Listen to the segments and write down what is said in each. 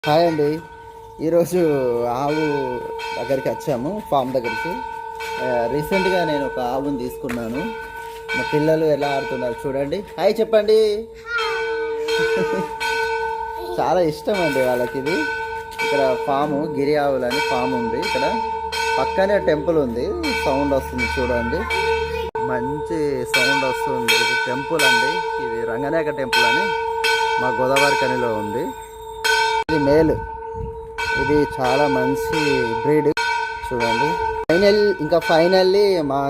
Hi అండి. ఈరోజు ఆవు దగ్గరికి వచ్చాము, ఫామ్ దగ్గరికి. రీసెంట్గా నేను ఒక ఆవుని తీసుకున్నాను. మా పిల్లలు ఎలా ఆడుతున్నారు చూడండి. హాయ్ చెప్పండి. చాలా ఇష్టం అండి వాళ్ళకి ఇది. ఇక్కడ ఫాము గిరి ఆవులని ఫామ్ ఉంది. ఇక్కడ పక్కనే టెంపుల్ ఉంది. సౌండ్ వస్తుంది చూడండి, మంచి సౌండ్ వస్తుంది. ఇది టెంపుల్ అండి. ఇది రంగనాయక టెంపుల్ అని మా గోదావరి కనిలో ఉంది. ఇది మేల్. ఇది చాలా మంచి బ్రీడ్ చూడండి. ఫైనల్లీ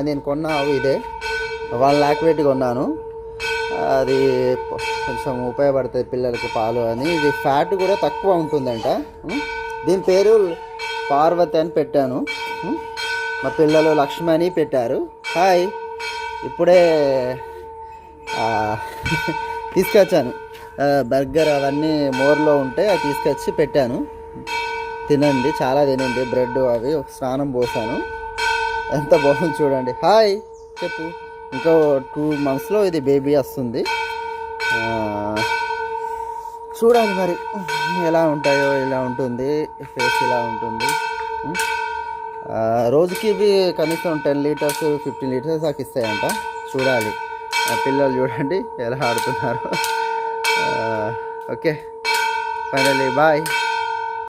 నేను కొన్న ఆవు ఇదే. 1,00,000 పెట్టి కొన్నాను. అది కొంచెం ఉపయోగపడుతుంది పిల్లలకి పాలు అని. ఇది ఫ్యాట్ కూడా తక్కువ ఉంటుందంట. దీని పేరు పార్వతి అని పెట్టాను. మా పిల్లలు లక్ష్మి అని పెట్టారు. హాయ్. ఇప్పుడే తీసుకొచ్చాను. బర్గర్ అవన్నీ మోర్లో ఉంటే అది తీసుకొచ్చి పెట్టాను. తినండి, చాలా తినండి. బ్రెడ్ అవి స్నానం పోసాను. ఎంత బాగుంది చూడండి. హాయ్ చెప్పు. ఇంకో 2 monthsలో ఇది బేబీ వస్తుంది. చూడాలి మరి ఎలా ఉంటాయో. ఇలా ఉంటుంది ఫేస్, ఇలా ఉంటుంది. రోజుకి ఇవి కనీసం 10 లీటర్స్ 15 లీటర్స్ దాకా ఇస్తాయంట. చూడాలి. పిల్లలు చూడండి ఎలా ఆడుతున్నారు. Okay, finally bye.